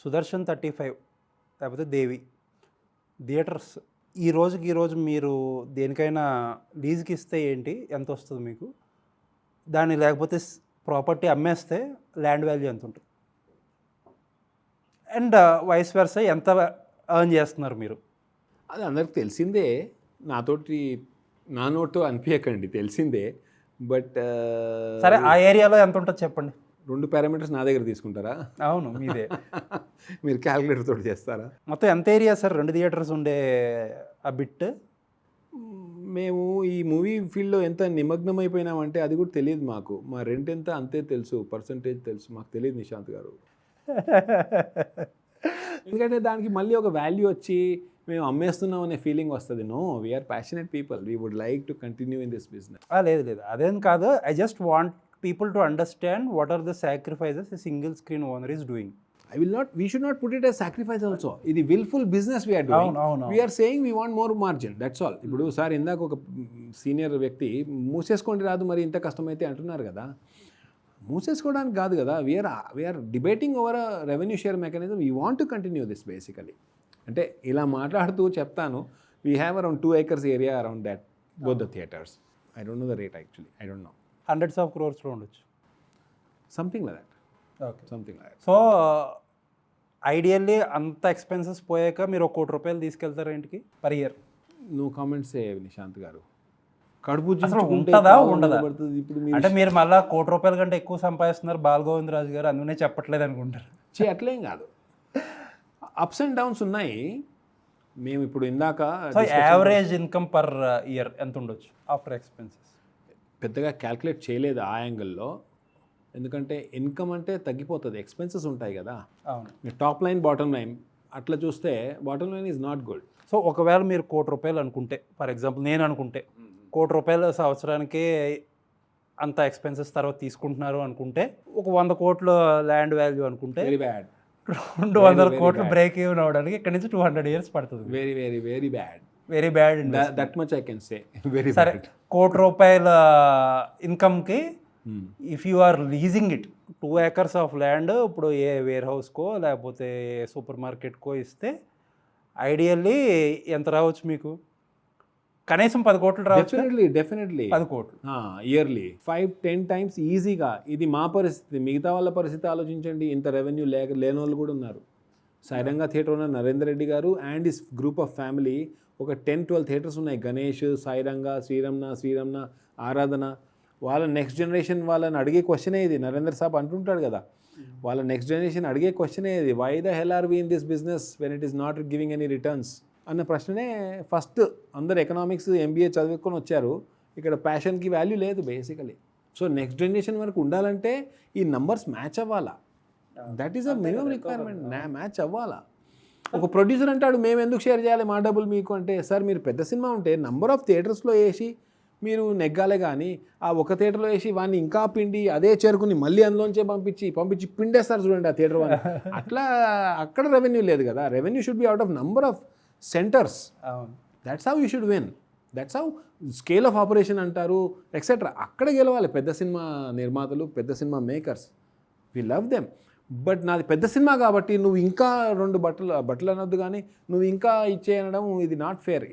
సుదర్శన్ 35 లేకపోతే దేవి థియేటర్స్ ఈ రోజు మీరు దేనికైనా లీజ్కి ఇస్తే ఏంటి, ఎంత వస్తుంది మీకు? దాన్ని లేకపోతే ప్రాపర్టీ అమ్మేస్తే ల్యాండ్ వాల్యూ ఎంత ఉంటుంది? అండ్ వైస్ వర్సా ఎంత ఎర్న్ చేస్తున్నారు మీరు? అది అందరికి తెలిసిందే. నా నోటు అనిపించకండి, తెలిసిందే. బట్ సరే, ఆ ఏరియాలో ఎంత ఉంటుంది చెప్పండి. 2 పారామీటర్స్ నా దగ్గర తీసుకుంటారా? అవును, మీదే. మీరు క్యాలిక్యులేటర్ తోటి చేస్తారా? మొత్తం ఎంత ఏరియా సార్ 2 థియేటర్స్ ఉండే ఆ బిట్? మేము ఈ మూవీ ఫీల్డ్లో ఎంత నిమగ్నం అయిపోయినామంటే అది కూడా తెలియదు మాకు. మా రెంట్ ఎంత అంతే తెలుసు, పర్సంటేజ్ తెలుసు, మాకు తెలియదు నిశాంత్ గారు. ఎందుకంటే దానికి మళ్ళీ ఒక వాల్యూ వచ్చి మేము అమ్మేస్తున్నాం అనే ఫీలింగ్ వస్తుంది. No, we're passionate people, we would like to continue in this business. లేదు, అదేం కాదు. I just want people to understand what are the sacrifices a single screen owner is doing. We should not put it as sacrifice also. ఇది willful business we are doing. We are saying we want more margin, that's all. ఇప్పుడు sir ఇందాక ఒక senior వ్యక్తి మూసేసుకోండి రాదు మరి ఇంత కష్టమైతే అంటున్నారు కదా. మూసేసుకోవడానికి కాదు కదా, we're debating over a revenue share mechanism. We want to continue this basically. అంటే ఇలా మాట్లాడుతూ చెప్తాను, వీ హ్యావ్ అరౌండ్ 2 acres ఏరియా around that both the theaters. I don't know the rate actually, I don't know. Hundreds of క్రోర్స్లో ఉండొచ్చు, something like that. Okay, something like that. So ideally అంత expenses పోయాక మీరు 1 కోటి రూపాయలు తీసుకెళ్తారు ఇంటికి per year? No comments Nishant గారు. కడుపు ఉంటుందా ఉండదా? ఇప్పుడు అంటే మీరు మళ్ళీ 1 కోటి రూపాయల కంటే ఎక్కువ సంపాదిస్తున్నారు బాలగోవిందరాజు గారు, అందుకనే చెప్పట్లేదు అనుకుంటారు. అట్లేం కాదు, అప్స్ అండ్ డౌన్స్ ఉన్నాయి. మేము ఇప్పుడు ఇందాక యావరేజ్ ఇన్కమ్ పర్ ఇయర్ ఎంత ఉండొచ్చు ఆఫ్టర్ ఎక్స్పెన్సెస్? పెద్దగా క్యాల్కులేట్ చేయలేదు ఆ యాంగిల్లో, ఎందుకంటే ఇన్కమ్ అంటే తగ్గిపోతుంది, ఎక్స్పెన్సెస్ ఉంటాయి కదా. అవును, టాప్ లైన్ బాటమ్ లైన్ అట్లా చూస్తే bottom line is not good. So ఒకవేళ మీరు 1 కోటి రూపాయలు అనుకుంటే, ఫర్ ఎగ్జాంపుల్ నేను అనుకుంటే 1 కోటి రూపాయలు సంవత్సరానికి అంత ఎక్స్పెన్సెస్ తర్వాత తీసుకుంటున్నారు అనుకుంటే, ఒక 100 కోట్ల ల్యాండ్ వాల్యూ అనుకుంటే, వెరీ బ్యాడ్. 200 కోట్లు బ్రేక్ ఈవెన్ అవడానికి ఇక్కడ నుంచి 200 years పడుతుంది. Very very very bad, very bad. That much I can say. Very సరే, 1 కోటి రూపాయల ఇన్కమ్కి if you are leasing it 2 acres of land, ఇప్పుడు ఏ వేర్ హౌస్కో లేకపోతే సూపర్ మార్కెట్కో ఇస్తే ఐడియల్లీ ఎంత రావచ్చు మీకు? కనీసం 10 కోట్లు రావచ్చు. డెఫినెట్లీ 10 కోట్లు ఇయర్లీ 5-10 times ఈజీగా. ఇది మా పరిస్థితి, మిగతా వాళ్ళ పరిస్థితి ఆలోచించండి. ఇంత రెవెన్యూ లేని వాళ్ళు కూడా ఉన్నారు. సాయిరంగా థియేటర్ ఉన్న నరేందర్ రెడ్డి గారు and his group of family ఒక 10-12 థియేటర్స్ ఉన్నాయి. గణేష్, సాయిరంగా, శ్రీరమణ, ఆరాధన. వాళ్ళ నెక్స్ట్ జనరేషన్ వాళ్ళని అడిగే క్వశ్చనే ఇది. నరేందర్ సాబ్ అంటుంటాడు కదా, వాళ్ళ నెక్స్ట్ జనరేషన్ అడిగే క్వశ్చనే ఇది. Why the hell are we in this business when it is not giving any returns అన్న ప్రశ్ననే ఫస్ట్. అందరు ఎకనామిక్స్ MBA చదువుకొని వచ్చారు, ఇక్కడ ప్యాషన్కి వాల్యూ లేదు బేసికలీ. సో నెక్స్ట్ జనరేషన్ వరకు ఉండాలంటే ఈ నంబర్స్ మ్యాచ్ అవ్వాలా. That is a minimum requirement, match అవ్వాలా. ఒక ప్రొడ్యూసర్ అంటాడు మేము ఎందుకు షేర్ చేయాలి మా డబ్బులు మీకు అంటే, సార్ మీరు పెద్ద సినిమా ఉంటే నంబర్ ఆఫ్ థియేటర్స్లో వేసి మీరు నెగ్గాలే కానీ ఆ ఒక థియేటర్లో వేసి వాడిని ఇంకా పిండి అదే చేరుకుని మళ్ళీ అందులోంచే పంపించి పిండేస్తారు చూడండి ఆ థియేటర్ వాళ్ళు. అట్లా అక్కడ రెవెన్యూ లేదు కదా. Revenue should be out of number of centres. That's how you should win, that's how scale of operation అంటారు ఎక్సెట్రా. అక్కడ గెలవాలి పెద్ద సినిమా నిర్మాతలు, పెద్ద cinema makers. We love them. But నాది పెద్ద సినిమా కాబట్టి నువ్వు ఇంకా 2 బట్టలు అనొద్దు కానీ నువ్వు ఇంకా ఇచ్చేయడం, ఇది నాట్ ఫేర్.